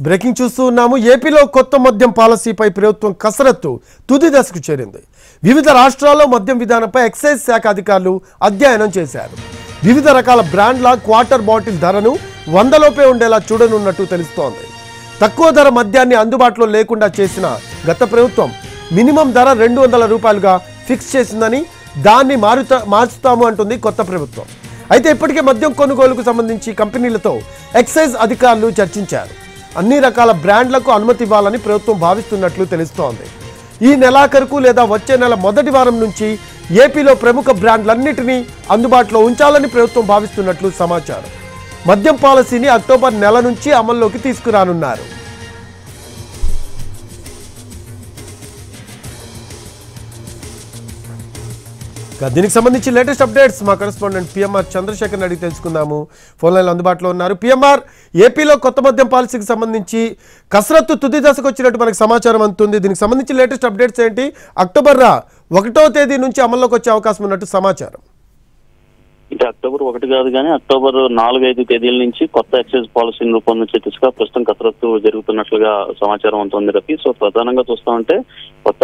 Breaking చూస్తూ ఉన్నాము. ఏపీలో కొత్త మద్యం పాలసీపై ప్రభుత్వం కసరత్తు తుది దశకు చేరింది. వివిధ రాష్ట్రాల్లో మద్యం విధానంపై ఎక్సైజ్ శాఖ అధికారులు అధ్యయనం చేశారు. వివిధ రకాల బ్రాండ్ల క్వార్టర్ బాటిల్ ధరను 100 లోపే ఉండేలా చూడనున్నట్టు తెలుస్తోంది. తక్కువ ధర మద్యాన్ని అందుబాటులో లేకుండా చేసిన గత ప్రభుత్వం మినిమం ధర 200 రూపాయలుగా ఫిక్స్ చేసిందని, దాన్ని మార్చుతాము అంటుంది కొత్త ప్రభుత్వం. అయితే ఇప్పటికే మద్యం కొనుగోలుకు సంబంధించి కంపెనీలతో ఎక్సైజ్ అధికారులు చర్చించారు. అన్ని రకాల బ్రాండ్లకు అనుమతి ఇవ్వాలని ప్రభుత్వం భావిస్తున్నట్లు తెలుస్తోంది. ఈ నెలాఖరుకు లేదా వచ్చే నెల మొదటి వారం నుంచి ఏపీలో ప్రముఖ బ్రాండ్లన్నిటినీ అందుబాటులో ఉంచాలని ప్రభుత్వం భావిస్తున్నట్లు సమాచారం. మద్యం పాలసీని అక్టోబర్ నెల నుంచి అమల్లోకి తీసుకురానున్నారు. దీనికి సంబంధించి లేటెస్ట్ అప్డేట్స్ మా కరెస్పాండెంట్ పిఎంఆర్ చంద్రశేఖర్ అడిగి తెలుసుకుందాము. ఫోన్ లైన్లో అందుబాటులో ఉన్నారు. పిఎంఆర్, ఏపీలో కొత్త మద్యం పాలసీకి సంబంధించి కసరత్తు తుది దశకు వచ్చినట్టు మనకు సమాచారం అందుతుంది. దీనికి సంబంధించి లేటెస్ట్ అప్డేట్స్ ఏంటి? అక్టోబర్ 1వ తేదీ నుంచి అమల్లోకి వచ్చే అవకాశం ఉన్నట్టు సమాచారం. అంటే అక్టోబర్ 1 కాదు కానీ అక్టోబర్ 4-5 తేదీల నుంచి కొత్త ఎక్సైజ్ పాలసీని రూపొందించే దిశగా ప్రస్తుతం కసరత్తు జరుగుతున్నట్లుగా సమాచారం ఉంటుంది రఫీ. సో ప్రధానంగా చూస్తామంటే కొత్త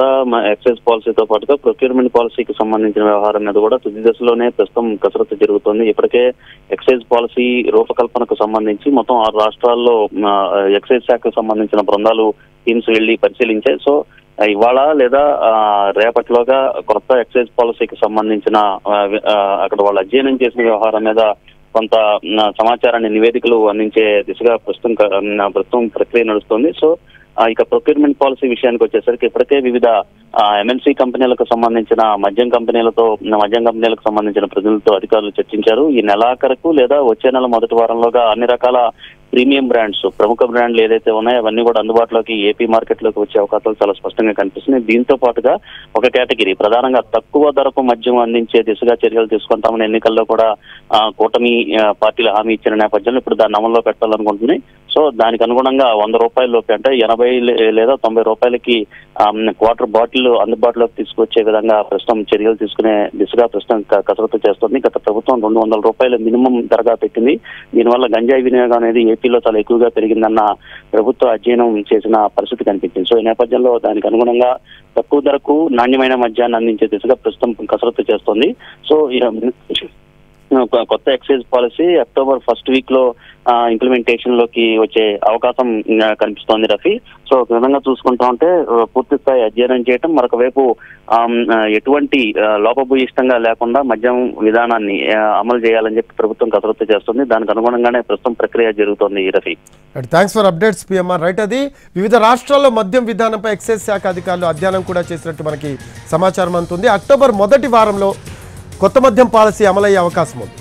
ఎక్సైజ్ పాలసీతో పాటుగా ప్రొక్యూర్మెంట్ పాలసీకి సంబంధించిన వ్యవహారం మీద కూడా తుది దశలోనే ప్రస్తుతం కసరత్తు జరుగుతోంది. ఇప్పటికే ఎక్సైజ్ పాలసీ రూపకల్పనకు సంబంధించి మొత్తం 6 రాష్ట్రాల్లో ఎక్సైజ్ శాఖకు సంబంధించిన బృందాలు టీమ్స్ వెళ్లి పరిశీలించాయి. సో ఇవాళ లేదా రేపటిలోగా కొత్త ఎక్సైజ్ పాలసీకి సంబంధించిన అక్కడ వాళ్ళు అధ్యయనం చేసిన వ్యవహారం మీద కొంత సమాచారాన్ని నివేదికలు అందించే దిశగా ప్రస్తుతం ప్రక్రియ నడుస్తుంది. సో ఇక ప్రొక్యూర్మెంట్ పాలసీ విషయానికి వచ్చేసరికి ఇప్పటికే వివిధ ఎంఎన్సీ కంపెనీలకు సంబంధించిన మద్యం కంపెనీలకు సంబంధించిన ప్రజలతో అధికారులు చర్చించారు. ఈ నెలాఖరుకు లేదా వచ్చే నెల మొదటి వారంలోగా అన్ని రకాల ప్రీమియం బ్రాండ్స్, ప్రముఖ బ్రాండ్లు ఏదైతే ఉన్నాయో అవన్నీ కూడా అందుబాటులోకి ఏపీ మార్కెట్లోకి వచ్చే అవకాశాలు చాలా స్పష్టంగా కనిపిస్తున్నాయి. దీంతో పాటుగా ఒక కేటగిరీ ప్రధానంగా తక్కువ ధరకు మద్యం అందించే దిశగా చర్యలు తీసుకుంటామని ఎన్నికల్లో కూడా కూటమి పార్టీలు హామీ ఇచ్చిన నేపథ్యంలో ఇప్పుడు దాన్ని అమల్లో పెట్టాలనుకుంటున్నాయి. సో దానికి అనుగుణంగా 100 రూపాయల లోపు అంటే 80 లేదా 90 రూపాయలకి క్వార్టర్ బాటిల్ అందుబాటులోకి తీసుకొచ్చే విధంగా ప్రస్తుతం చర్యలు తీసుకునే దిశగా ప్రస్తుతం కసరత్తు చేస్తుంది. గత ప్రభుత్వం 200 రూపాయల మినిమం ధరగా పెట్టింది. దీనివల్ల గంజాయి వినియోగం అనేది ఏపీలో చాలా ఎక్కువగా పెరిగిందన్న ప్రభుత్వ అధ్యయనం చేసిన పరిస్థితి కనిపించింది. సో ఈ నేపథ్యంలో దానికి అనుగుణంగా తక్కువ ధరకు నాణ్యమైన మద్యాన్ని అందించే దిశగా ప్రస్తుతం కసరత్తు చేస్తుంది. సో కొత్త excise policy October 1st week లో ఇంప్లిమెంటేషన్ లోకి వచ్చే అవకాశం కనిపిస్తోంది రఫీ. సో ఒక విధంగా చూసుకుంటా ఉంటే పూర్తి స్థాయి అధ్యయనం చేయటం, మరొక వైపు ఎటువంటి లోపభూయిష్టంగా లేకుండా మద్యం విధానాన్ని అమలు చేయాలని చెప్పి ప్రభుత్వం కసరత్తు చేస్తుంది. దానికి అనుగుణంగానే ప్రస్తుతం ప్రక్రియ జరుగుతోంది Rafi. Thanks for updates PMR. Right, అది వివిధ రాష్ట్రాల్లో మద్యం విధానంపై ఎక్సైజ్ శాఖ అధికారులు అధ్యయనం కూడా చేసినట్టు మనకి సమాచారం అందుతుంది. అక్టోబర్ మొదటి వారంలో కొత్త మద్యం పాలసీ అమలయ్యే అవకాశం ఉంది.